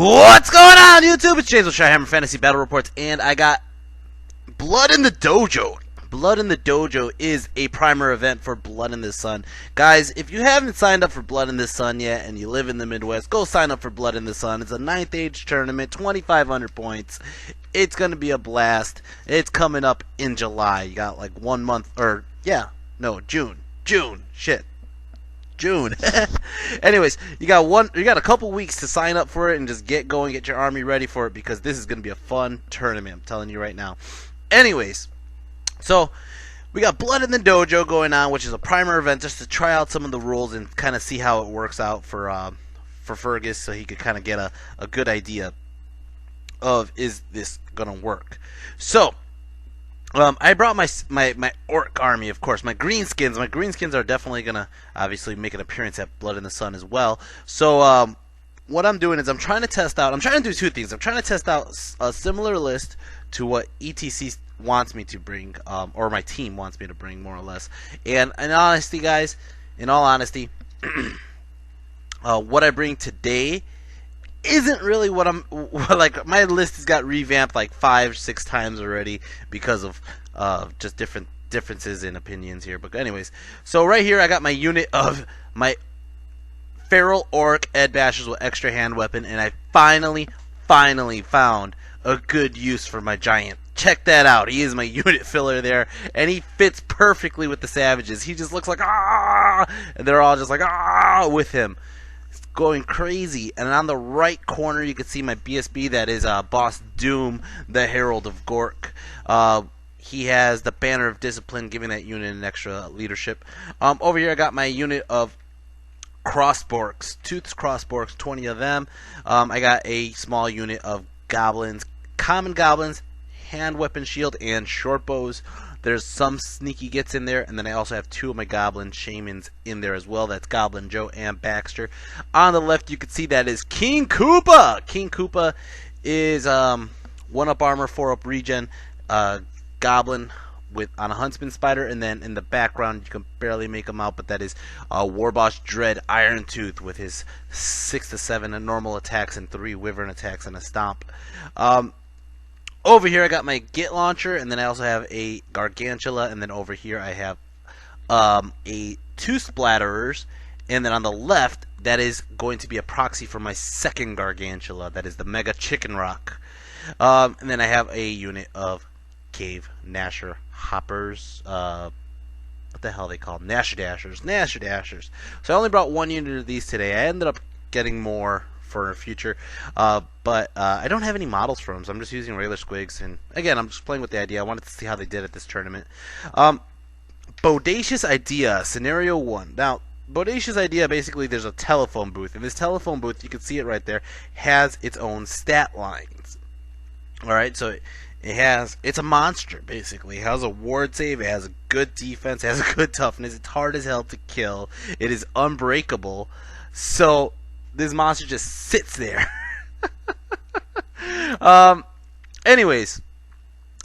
What's going on, YouTube? It's James with Shyhammer Fantasy Battle Reports, and I got Blood in the Dojo. Blood in the Dojo is a primer event for Blood in the Sun. Guys, if you haven't signed up for Blood in the Sun yet and you live in the Midwest, go sign up for Blood in the Sun. It's a 9th age tournament, 2,500 points. It's going to be a blast. It's coming up in July. You got like 1 month, or June. June. Anyways, you got a couple weeks to sign up for it and just get going, get your army ready for it, because this is going to be a fun tournament, I'm telling you right now. Anyways, so we got Blood in the Dojo going on, which is a primer event just to try out some of the rules and kind of see how it works out for Fergus, so he could kind of get a good idea of, is this going to work. So I brought my orc army, of course, my greenskins. My greenskins are definitely going to obviously make an appearance at Blood in the Sun as well. So what I'm doing is I'm trying to do two things. I'm trying to test out a similar list to what ETC wants me to bring, or my team wants me to bring, more or less. And in honesty, guys, what I bring today isn't really what I'm like. My list has got revamped like 5-6 times already because of just differences in opinions here. But anyways, so right here I got my unit of my feral orc Ed Bashers with extra hand weapon, and I finally found a good use for my giant. Check that out. He is my unit filler there, and he fits perfectly with the savages. He just looks like ah, and they're all just like ah with him. Going crazy. And on the right corner you can see my BSB, that is Boss Doom, the Herald of Gork. He has the Banner of Discipline, giving that unit an extra leadership. Over here I got my unit of crossborks, Tooth's crossborks, 20 of them. I got a small unit of goblins, common goblins, hand weapon shield, and short bows. There's some sneaky gets in there, and then I also have 2 of my goblin shamans in there as well. That's Goblin Joe and Baxter. On the left, you can see that is King Koopa. King Koopa is 1-up armor, 4-up regen, goblin on a huntsman spider, and then in the background you can barely make him out, but that is Warboss Dread Iron Tooth with his 6 to 7 normal attacks and 3 wyvern attacks and a stomp. Over here I got my Git launcher, and then I also have a Gargantula, and then over here I have a 2 splatterers, and then on the left that is going to be a proxy for my second Gargantula, that is the Mega Chicken Rock. And then I have a unit of Cave Nasher Hoppers, what the hell are they called? Nasher Dashers. So I only brought 1 unit of these today. I ended up getting more for future, but I don't have any models for them, so I'm just using regular squigs, and again, I'm just playing with the idea. I wanted to see how they did at this tournament. Bodacious Idea, Scenario 1. Now, Bodacious Idea, basically there's a telephone booth, and this telephone booth, you can see it right there, has its own stat lines. Alright, so it's a monster, basically. It has a ward save, it has a good defense, it has a good toughness, it's hard as hell to kill, it is unbreakable, so this monster just sits there. Anyways,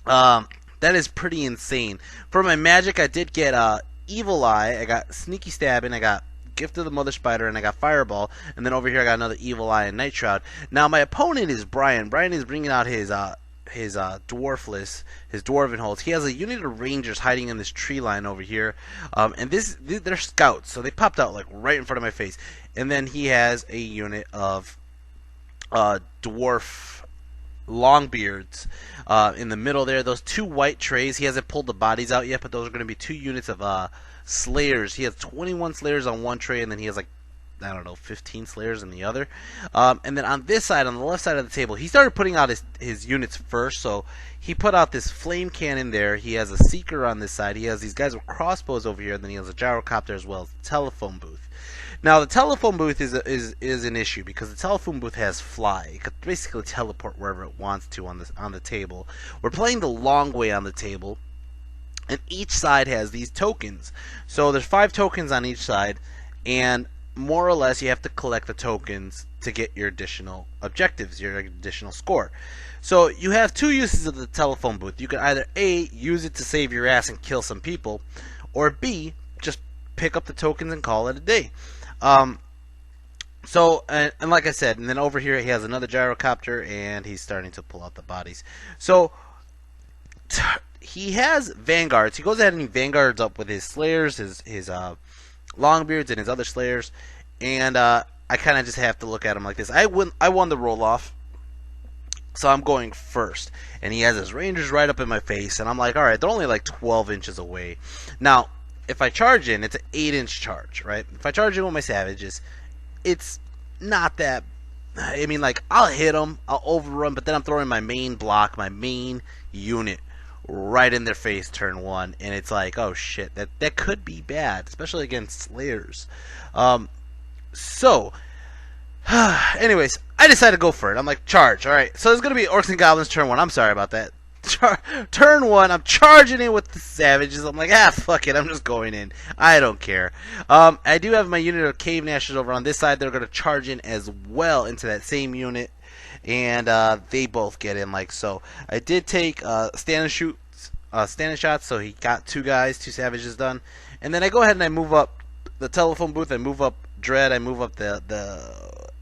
that is pretty insane. For my magic, I did get Evil Eye, I got Sneaky Stabbing, I got Gift of the Mother Spider, and I got Fireball. And then over here I got another Evil Eye and Night Shroud. Now my opponent is Brian. Brian is bringing out his Dwarfless, his Dwarven Holds. He has a unit of Rangers hiding in this tree line over here, and they're scouts, so they popped out like right in front of my face. And then he has a unit of Dwarf Longbeards in the middle there. Those 2 white trays, he hasn't pulled the bodies out yet, but those are going to be 2 units of Slayers. He has 21 Slayers on one tray, and then he has like, I don't know, 15 Slayers in the other. And then on this side, on the left side of the table, he started putting out his units first. So he put out this Flame Cannon there. He has a Seeker on this side. He has these guys with crossbows over here. And then he has a Gyrocopter as well as the telephone booth. Now the telephone booth is an issue because the telephone booth has fly. It could basically teleport wherever it wants to on the table. We're playing the long way on the table, and each side has these tokens. So there's 5 tokens on each side, and more or less you have to collect the tokens to get your additional objectives, your additional score. So you have 2 uses of the telephone booth. You can either A, use it to save your ass and kill some people, or B, just pick up the tokens and call it a day. So, and like I said, and then over here he has another gyrocopter, and he's starting to pull out the bodies. So, he has vanguards. He goes ahead and he vanguards up with his slayers, his longbeards, and his other slayers. And I kind of just have to look at him like this. I won the roll off, so I'm going first. And he has his rangers right up in my face, and I'm like, all right, they're only like 12 inches away. Now, if I charge in, it's an 8-inch charge, right? If I charge in with my savages, it's not that. I mean, like, I'll hit them, I'll overrun, but then I'm throwing my main block, my main unit, right in their face turn one, and it's like, oh shit, that could be bad, especially against slayers. So, anyways, I decided to go for it. I'm like, charge. All right, so it's gonna be Orcs and Goblins turn one. I'm sorry about that. Turn one, I'm charging in with the savages. I'm like, fuck it, I'm just going in. I don't care. I do have my unit of Cave Gnashers over on this side. They're gonna charge in as well into that same unit, and they both get in like so. I did take standing shots, so he got two savages done, and then I go ahead and I move up the telephone booth. I move up Dread. I move up the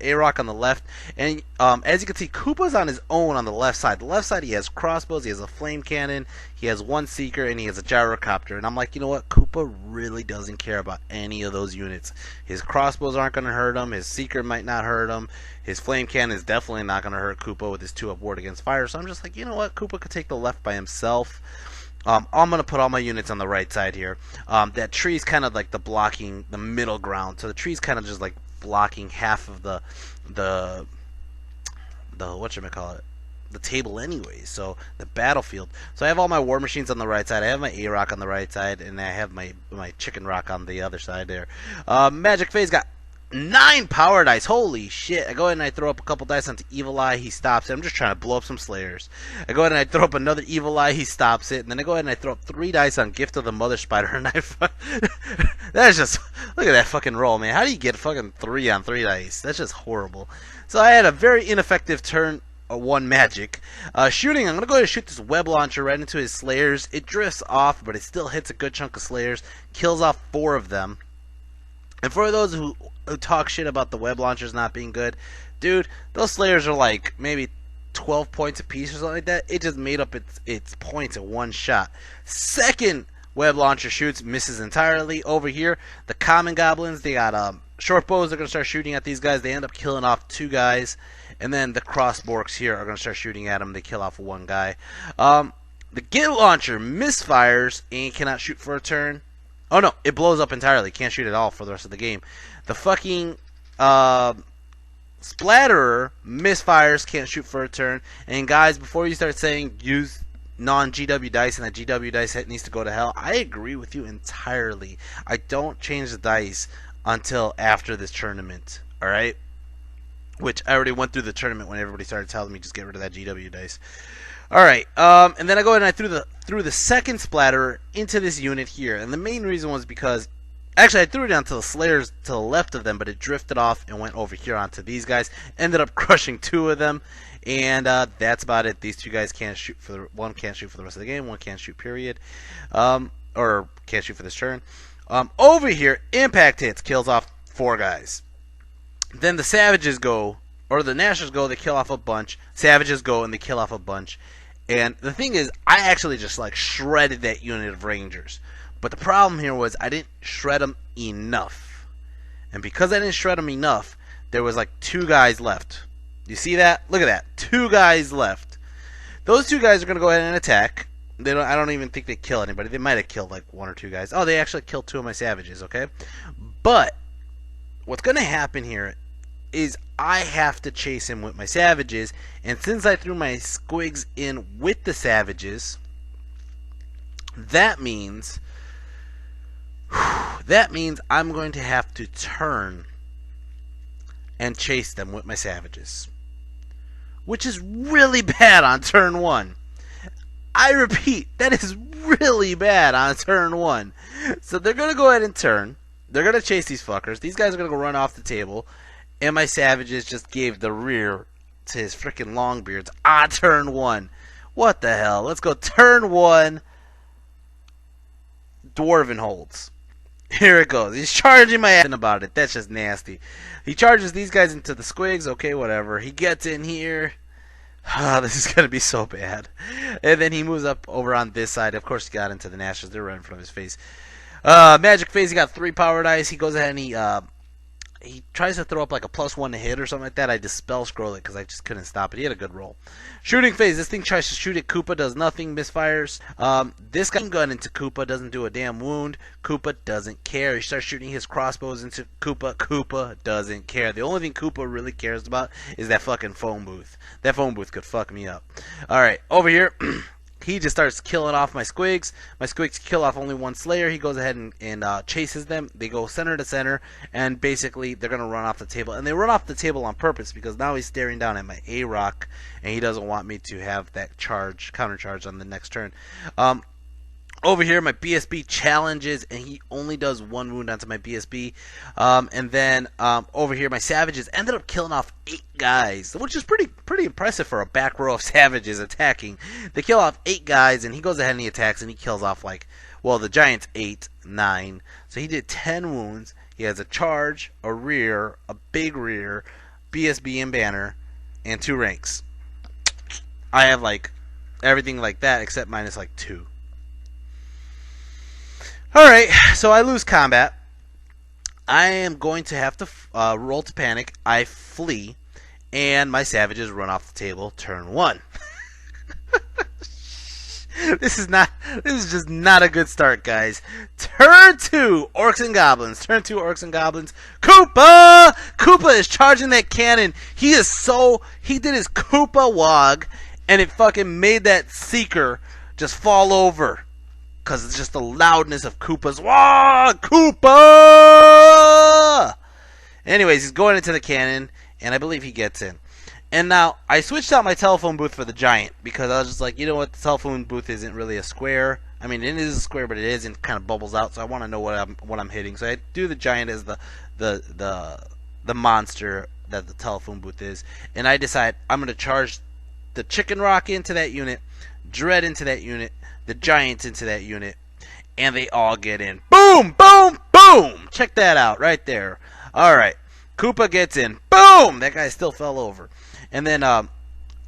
A-Rock on the left, and as you can see, Koopa's on his own on the left side. The left side, he has crossbows, he has a flame cannon, he has one seeker, and he has a gyrocopter. And I'm like, you know what? Koopa really doesn't care about any of those units. His crossbows aren't going to hurt him. His seeker might not hurt him. His flame cannon is definitely not going to hurt Koopa with his 2-up ward against fire. So I'm just like, you know what? Koopa could take the left by himself. I'm going to put all my units on the right side here. That tree's kind of like the middle ground. So the tree's kind of just like blocking half of the whatchamacallit, the table anyways. So the battlefield. So I have all my war machines on the right side. I have my A-Rock on the right side, and I have my chicken rock on the other side there. Magic Phase got 9 power dice. Holy shit. I go ahead and I throw up a couple dice onto Evil Eye. He stops it. I'm just trying to blow up some slayers. I go ahead and I throw up another Evil Eye. He stops it. And then I go ahead and I throw up 3 dice on Gift of the Mother Spider. And that's just, look at that fucking roll, man. How do you get fucking 3 on 3 dice? That's just horrible. So I had a very ineffective turn 1 magic. Shooting, I'm going to go ahead and shoot this web launcher right into his slayers. It drifts off, but it still hits a good chunk of slayers. Kills off 4 of them. And for those who talk shit about the web launchers not being good, dude, those slayers are like maybe 12 points a piece or something like that. It just made up its points in one shot. Second web launcher shoots, misses entirely. Over here, the common goblins, they got short bows. They're going to start shooting at these guys. They end up killing off 2 guys. And then the crossborks here are going to start shooting at them. They kill off 1 guy. The git launcher misfires and cannot shoot for a turn. Oh no, it blows up entirely. Can't shoot at all for the rest of the game. The fucking splatterer misfires, can't shoot for a turn. And guys, before you start saying use non-GW dice and that GW dice needs to go to hell, I agree with you entirely. I don't change the dice until after this tournament. Alright? Which I already went through the tournament when everybody started telling me just get rid of that GW dice. Alright, and then I go ahead and I threw the second splatter into this unit here. And the main reason was because, actually I threw it down to the slayers to the left of them, but it drifted off and went over here onto these guys. Ended up crushing 2 of them, and that's about it. These 2 guys can't shoot one can't shoot for the rest of the game, one can't shoot period. Or can't shoot for this turn. Over here, impact hits, kills off 4 guys. Then the savages go, or the Gnashers go, they kill off a bunch. Savages go and they kill off a bunch. And the thing is, I actually just like shredded that unit of Rangers. But the problem here was I didn't shred them enough. And because I didn't shred them enough, there was like 2 guys left. You see that? Look at that. 2 guys left. Those 2 guys are going to go ahead and attack. I don't even think they kill anybody. They might have killed like 1 or 2 guys. Oh, they actually killed 2 of my savages, okay? But what's going to happen here is I have to chase him with my savages, and since I threw my squigs in with the savages, that means I'm going to have to turn and chase them with my savages, which is really bad on turn 1. I repeat, that is really bad on turn 1. So they're going to go ahead and turn. They're going to chase these fuckers. These guys are going to go run off the table. And my savages just gave the rear to his freaking longbeards on turn 1. What the hell? Let's go turn 1. Dwarven holds. Here it goes. He's charging my ass about it. That's just nasty. He charges these guys into the squigs. Okay, whatever. He gets in here. This is going to be so bad. And then he moves up over on this side. Of course, he got into the Nashers. They're right in front of his face. Magic phase. He got 3 power dice. He goes ahead and he tries to throw up like a +1 to hit or something like that. I just spell scroll it because I just couldn't stop it. He had a good roll. Shooting phase. This thing tries to shoot at Koopa. Does nothing. Misfires. This guy gun into Koopa. Doesn't do a damn wound. Koopa doesn't care. He starts shooting his crossbows into Koopa. Koopa doesn't care. The only thing Koopa really cares about is that fucking phone booth. That phone booth could fuck me up. Alright, over here. He just starts killing off my squigs. My squigs kill off only 1 Slayer. He goes ahead and chases them. They go center to center, and basically they're going to run off the table. And they run off the table on purpose because now he's staring down at my A-Rock, and he doesn't want me to have that counter charge on the next turn. Over here, my BSB challenges, and he only does 1 wound onto my BSB. And then over here, my Savages ended up killing off 8 guys, which is pretty impressive for a back row of Savages attacking. They kill off 8 guys, and he goes ahead and he attacks, and he kills off, like, well, the Giant's 8, 9. So he did 10 wounds. He has a charge, a rear, a big rear, BSB and banner, and 2 ranks. I have, like, everything like that except minus, like, 2. Alright, so I lose combat. I am going to have to roll to panic. I flee, and my Savages run off the table. Turn 1. This is just not a good start, guys. Turn 2, Orcs and Goblins. Turn 2, Orcs and Goblins. Koopa! Koopa is charging that cannon. He did his Koopa wog, and it fucking made that Seeker just fall over. Because it's just the loudness of Koopa's. Wah! Koopa! Anyways, he's going into the cannon, and I believe he gets in. And now, I switched out my telephone booth for the Giant, because I was just like, you know what, the telephone booth isn't really a square. I mean, it is a square, but it isn't, kind of bubbles out, so I want to know what I'm hitting. So I do the Giant as the monster that the telephone booth is. And I decide I'm going to charge the Chicken Rock into that unit, Dread into that unit, the Giants into that unit, and they all get in. Boom! Boom! Boom! Check that out right there. Alright. Koopa gets in. Boom! That guy still fell over. And then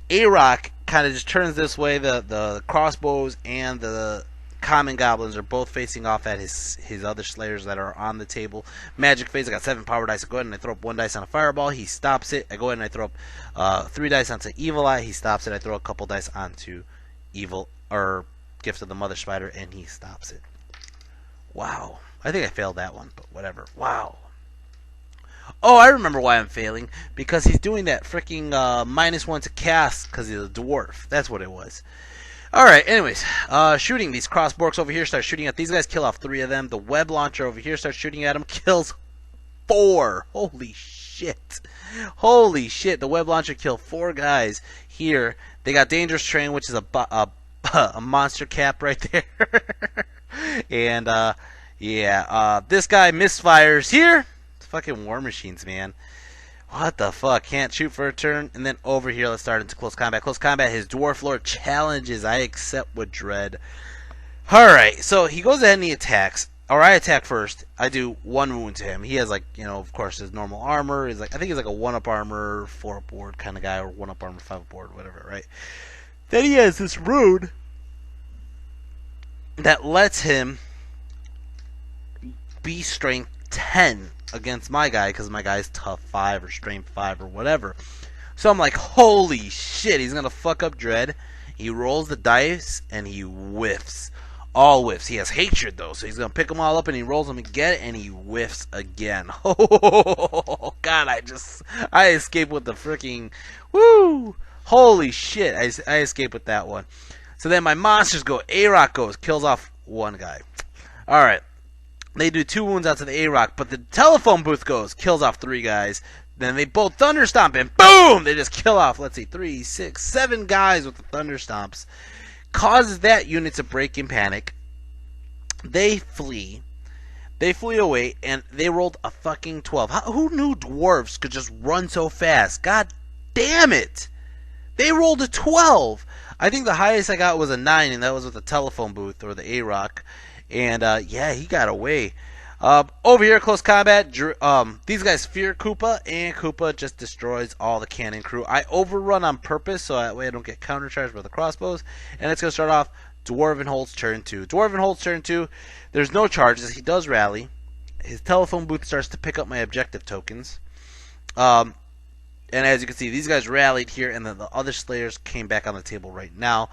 A-Rock kind of just turns this way. The crossbows and the common goblins are both facing off at his other slayers that are on the table. Magic phase, I got 7 power dice. I go ahead and I throw up 1 dice on a fireball. He stops it. I go ahead and I throw up 3 dice onto Evil Eye. He stops it. I throw a couple dice onto Gift of the Mother Spider, and he stops it. Wow. I think I failed that one, but whatever. Wow. Oh, I remember why I'm failing. Because he's doing that freaking -1 to cast because he's a dwarf. That's what it was. Alright, anyways. Shooting. These crossborks over here start shooting at these guys. Kill off 3 of them. The web launcher over here starts shooting at them. Kills 4. Holy shit. Holy shit. The web launcher killed 4 guys here. They got Dangerous Train, which is a monster cap right there. And yeah, this guy misfires here. It's fucking War Machines, man. What the fuck? Can't shoot for a turn. And then over here, let's start into close combat. Close combat, his Dwarf Lord challenges. I accept with dread. Alright, so he goes ahead and he attacks. Or I attack first. I do 1 wound to him. He has, like, you know, of course, his normal armor. He's like, I think he's like a 1-up armor, 4-up board kind of guy, or 1-up armor, 5-up board, whatever, right? Then he has this rune that lets him be strength 10 against my guy, because my guy's tough 5 or strength 5 or whatever. So I'm like, holy shit, he's gonna fuck up Dread. He rolls the dice and he whiffs. All whiffs. He has hatred though, so he's gonna pick them all up and he rolls them again and he whiffs again. Oh god, I escaped with the freaking woo! Holy shit, I escaped with that one. So then my monsters go. A-Rock goes, kills off 1 guy. Alright. They do 2 wounds out to the A-Rock, but the telephone booth goes, kills off 3 guys. Then they both thunder stomp and boom! They just kill off, let's see, 3, 6, 7 guys with the thunder stomps. Causes that unit to break in panic. They flee. They flee away, and they rolled a fucking 12. Who knew dwarves could just run so fast? God damn it! They rolled a 12. I think the highest I got was a 9, and that was with the telephone booth or the A-Rock. And yeah, he got away. Over here, close combat. These guys fear Koopa, and Koopa just destroys all the cannon crew. I overrun on purpose so that way I don't get countercharged by the crossbows. And it's going to start off Dwarven Holt's turn 2. Dwarven Holt's turn 2, there's no charges. He does rally. His telephone booth starts to pick up my objective tokens. And as you can see, these guys rallied here, and then the other Slayers came back on the table right now.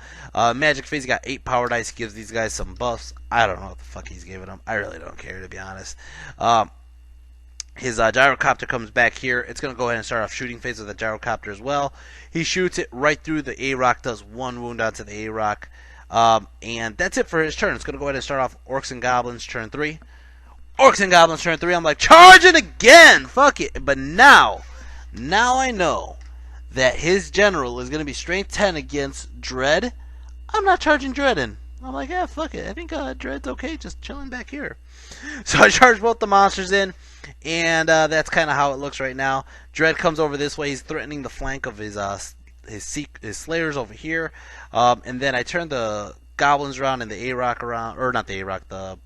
Magic Phase got 8 power dice. He gives these guys some buffs. I don't know what the fuck he's giving them. I really don't care, to be honest. His gyrocopter comes back here. It's going to go ahead and start off shooting phase with the gyrocopter as well. He shoots it right through the A-Rock, does 1 wound onto the A-Rock. And that's it for his turn. It's going to go ahead and start off Orcs and Goblins turn 3. Orcs and Goblins turn 3. I'm like, charging again! Fuck it. But now I know that his general is going to be strength 10 against Dread. I'm not charging Dread in. I'm like, yeah, fuck it. I think Dread's okay, just chilling back here. So I charge both the monsters in, and that's kind of how it looks right now. Dread comes over this way. He's threatening the flank of his Slayers over here. And then I turn the Goblins around and the A-Rock around, or not the A-Rock, the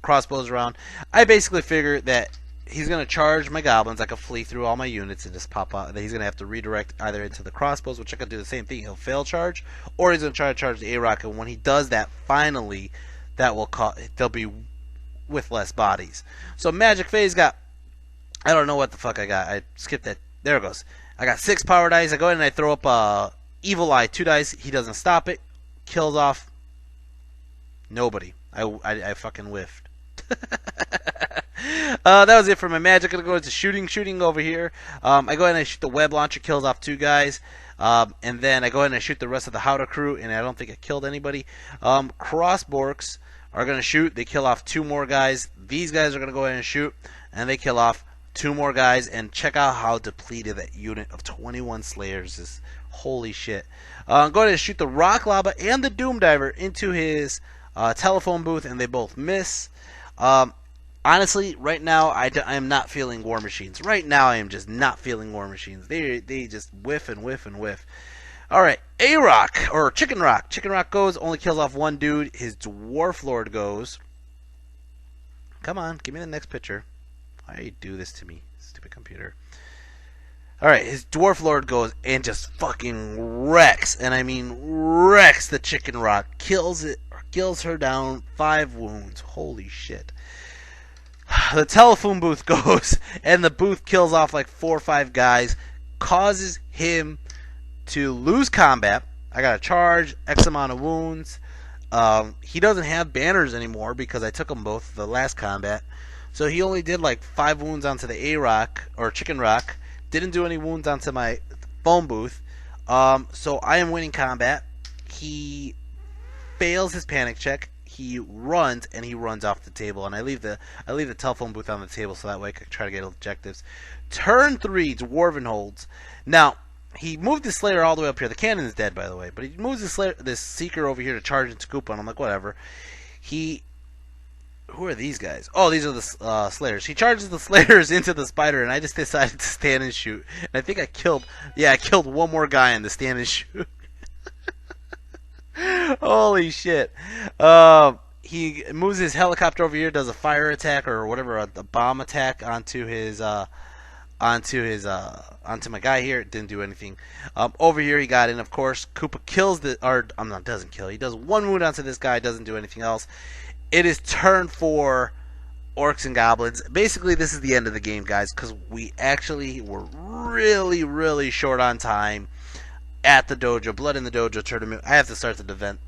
crossbows around. I basically figure that he's going to charge my Goblins. I can flee through all my units and just pop out. And then he's going to have to redirect either into the crossbows, which I can do the same thing. He'll fail charge, or he's going to try to charge the A-Rock. And when he does that, finally, that will they'll be with less bodies. So Magic Phase got, I don't know what the fuck I got. I skipped that. There it goes. I got 6 power dice. I go ahead and I throw up Evil Eye 2 dice. He doesn't stop it. Kills off nobody. I fucking whiffed. That was it for my magic. I'm going to go into shooting over here. I go ahead and I shoot the web launcher, kills off 2 guys. And then I go ahead and I shoot the rest of the Howdah crew, and I don't think I killed anybody. Crossborks are going to shoot. They kill off 2 more guys. These guys are going to go ahead and shoot, and they kill off 2 more guys. And check out how depleted that unit of 21 Slayers is. Holy shit. Go ahead and shoot the Rock Lava and the Doom Diver into his telephone booth, and they both miss. Honestly, right now, I am not feeling War Machines. Right now, I am just not feeling War Machines. They just whiff and whiff and whiff. Alright, A-Rock, or Chicken Rock. Chicken Rock goes, only kills off 1 dude. His Dwarf Lord goes. Come on, give me the next picture. Why do you do this to me, stupid computer? Alright, his Dwarf Lord goes and just fucking wrecks. And I mean wrecks the Chicken Rock. Kills her down, 5 wounds. Holy shit. The telephone booth goes, and the booth kills off like 4 or 5 guys. Causes him to lose combat. I got to charge, X amount of wounds. He doesn't have banners anymore because I took them both the last combat. So he only did like 5 wounds onto the A-Rock, or Chicken Rock. Didn't do any wounds onto my phone booth. So I am winning combat. He fails his panic check. He runs, and he runs off the table. And I leave the telephone booth on the table so that way I can try to get objectives. Turn 3, Dwarven Holds. Now, he moved the Slayer all the way up here. The cannon is dead, by the way. But he moves this Seeker over here to charge into Koopa, and I'm like, whatever. Who are these guys? Oh, these are the Slayers. He charges the Slayers into the Spider, and I just decided to stand and shoot. And I think I killed 1 more guy in the stand and shoot. Holy shit. He moves his helicopter over here, does a fire attack or whatever, a bomb attack onto my guy here. It didn't do anything. Over here he got in, of course. Koopa kills doesn't kill. He does 1 wound onto this guy, doesn't do anything else. It is turn 4, Orcs and Goblins. Basically, this is the end of the game, guys, because we actually were really, really short on time at the dojo, Blood in the Dojo tournament. I have to start the event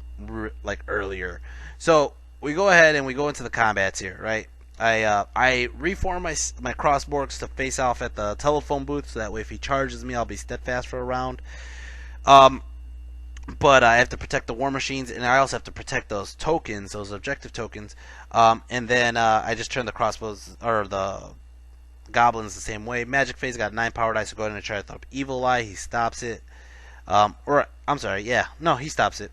like earlier. So we go ahead and we go into the combats here, right? I reform my crossborks to face off at the telephone booth, so that way if he charges me, I'll be steadfast for a round. But I have to protect the War Machines, and I also have to protect those tokens, those objective tokens. And then I just turn the crossbows, or the Goblins the same way. Magic Phase got 9 power dice, so go ahead and try to throw up Evil Eye. He stops it. He stops it.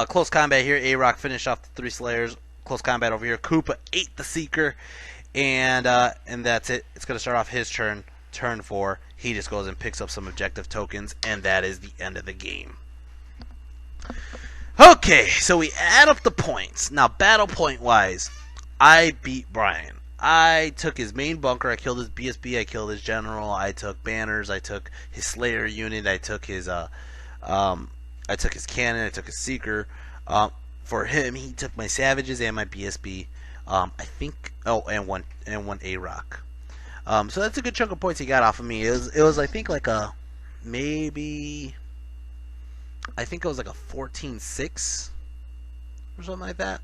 Close combat here. A-Rock finished off the 3 Slayers. Close combat over here. Koopa ate the Seeker, and that's it. It's going to start off his turn. Turn 4. He just goes and picks up some objective tokens, and that is the end of the game. Okay, so we add up the points. Now, battle point wise, I beat Brian. I took his main bunker. I killed his BSB. I killed his general. I took banners. I took his Slayer unit. Um, I took his cannon. I took his seeker. For him, he took my savages and my BSB. I think. Oh, and one A rock. So that's a good chunk of points he got off of me. It was I think like a maybe. I think it was like a 14-6 or something like that.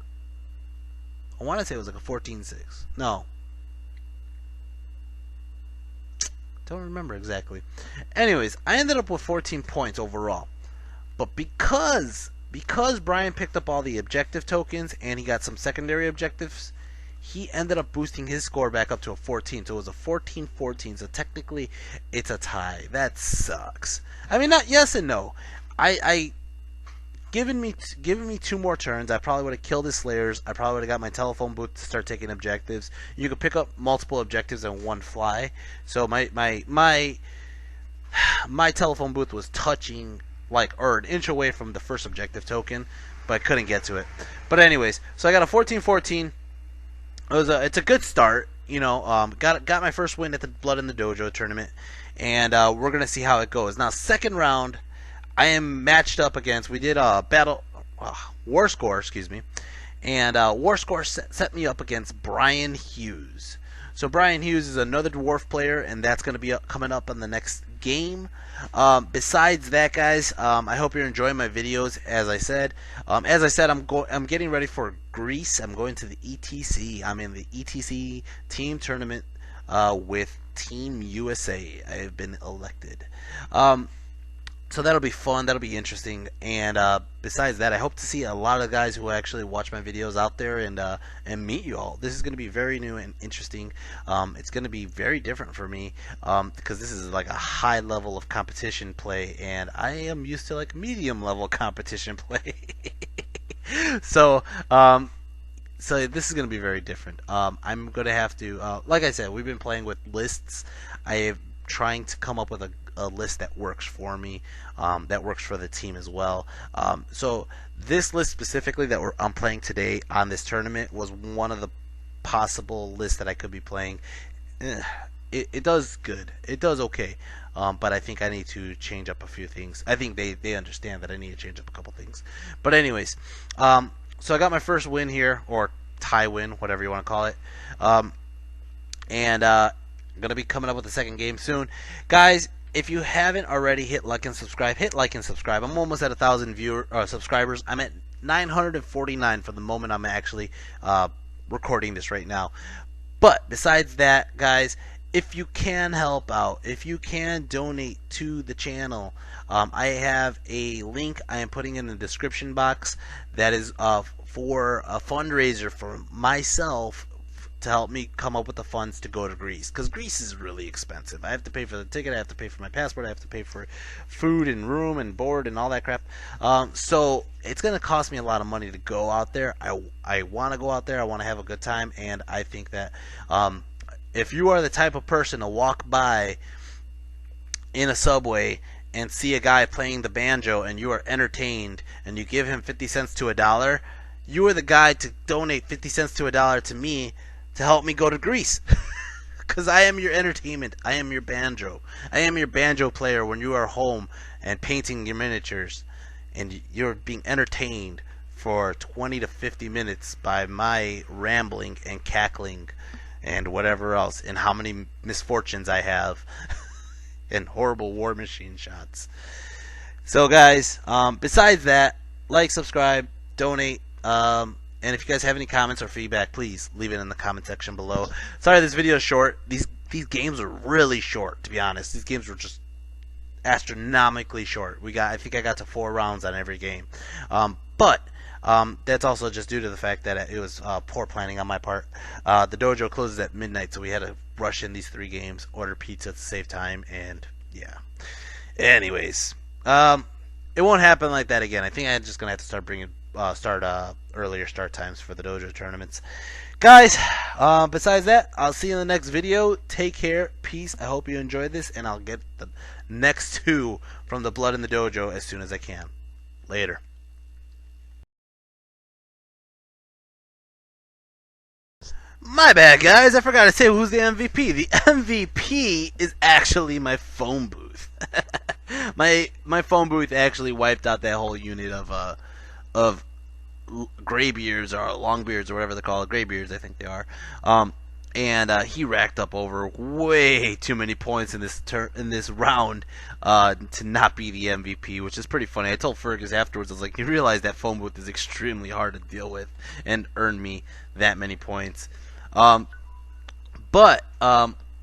I want to say it was like a 14-6. No. Don't remember exactly. Anyways, I ended up with 14 points overall. But because Brian picked up all the objective tokens and he got some secondary objectives, he ended up boosting his score back up to a 14. So it was a 14-14. So technically, it's a tie. That sucks. I mean, not yes and no. I Given me 2 more turns, I probably would have killed his Slayers. I probably would have got my telephone booth to start taking objectives. You could pick up multiple objectives in one fly. So my telephone booth was touching or an inch away from the first objective token, but I couldn't get to it. But anyways, so I got a 14-14. It's a good start. Got my first win at the Blood in the Dojo tournament, and we're gonna see how it goes. Now, second round, I am matched up against. We did a war score, and war score set me up against Brian Hughes. So Brian Hughes is another dwarf player, and that's going to be coming up on the next game. Besides that, guys, I hope you're enjoying my videos. As I said, I'm getting ready for Greece. I'm going to the ETC. I'm in the ETC team tournament with Team USA. I have been elected. So that'll be fun. That'll be interesting. And besides that, I hope to see a lot of guys who actually watch my videos out there and meet you all. This is going to be very new and interesting. It's going to be very different for me because this is like a high level of competition play, and I am used to like medium level competition play. So this is going to be very different. I'm going to have to, like I said, we've been playing with lists. I am trying to come up with a list that works for me, that works for the team as well. So this list specifically that I'm playing today on this tournament was one of the possible lists that I could be playing. It does good. It does okay. But I think I need to change up a few things. I think they understand that I need to change up a couple things. But anyways, so I got my first win here, or tie win, whatever you want to call it. And I'm going to be coming up with the second game soon. Guys, if you haven't already, hit like and subscribe. Hit like and subscribe. I'm almost at 1,000 subscribers. I'm at 949 for the moment I'm actually recording this right now. But besides that, guys, if you can help out, if you can donate to the channel, I have a link I am putting in the description box that is for a fundraiser for myself to help me come up with the funds to go to Greece, because Greece is really expensive. I have to pay for the ticket, I have to pay for my passport, I have to pay for food and room and board and all that crap. So it's going to cost me a lot of money to go out there. I want to go out there, I want to have a good time, and I think that if you are the type of person to walk by in a subway and see a guy playing the banjo and you are entertained and you give him 50 cents to $1, you are the guy to donate 50 cents to $1 to me to help me go to Greece. Because I am your entertainment. I am your banjo. I am your banjo player when you are home and painting your miniatures and you're being entertained for 20 to 50 minutes by my rambling and cackling and whatever else, and how many misfortunes I have and horrible war machine shots. So guys, besides that, like, subscribe, donate, and if you guys have any comments or feedback, please leave it in the comment section below. Sorry this video is short. These games are really short, to be honest. These games were just astronomically short. I think I got to 4 rounds on every game. But that's also just due to the fact that it was poor planning on my part. The dojo closes at midnight, so we had to rush in these 3 games, order pizza to save time, and yeah. Anyways, it won't happen like that again. I think I'm just gonna have to start earlier start times for the dojo tournaments. Guys, besides that, I'll see you in the next video. Take care, peace. I hope you enjoyed this, and I'll get the next 2 from the Blood in the Dojo as soon as I can. Later. My bad, guys. I forgot to say who's the MVP. The MVP is actually my phone booth. my phone booth actually wiped out that whole unit of graybeards or longbeards or whatever they're called. Graybeards, I think they are. And he racked up over way too many points in this round to not be the MVP, which is pretty funny. I told Fergus afterwards, I was like, you realize that phone booth is extremely hard to deal with and earn me that many points. But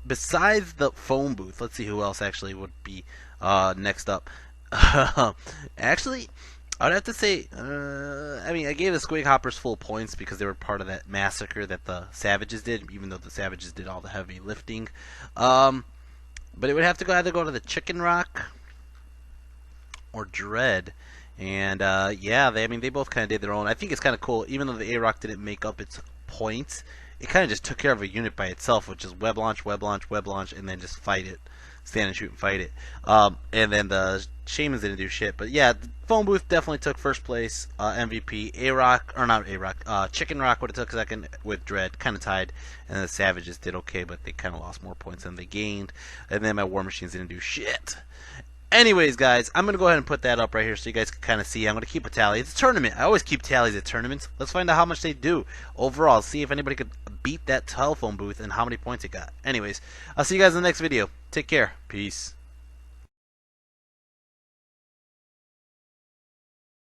besides the phone booth, let's see who else actually would be next up. Actually, I would have to say, I mean, I gave the Squig Hoppers full points because they were part of that massacre that the Savages did, even though the Savages did all the heavy lifting. But it would have to either go to the Chicken Rock or Dread. And yeah, they both kind of did their own. I think it's kind of cool, even though the A-Rock didn't make up its points, it kind of just took care of a unit by itself, which is web launch, web launch, web launch, and then just fight it. Stand and shoot and fight it. And then the Shamans didn't do shit. But yeah, the phone booth definitely took first place. MVP. A-Rock, or not A-Rock, Chicken Rock would have took second with Dread. Kind of tied. And the Savages did okay, but they kind of lost more points than they gained. And then my War Machines didn't do shit. Anyways, guys, I'm going to go ahead and put that up right here so you guys can kind of see. I'm going to keep a tally. It's a tournament. I always keep tallies at tournaments. Let's find out how much they do overall. See if anybody could beat that telephone booth and how many points it got. Anyways, I'll see you guys in the next video. Take care. Peace.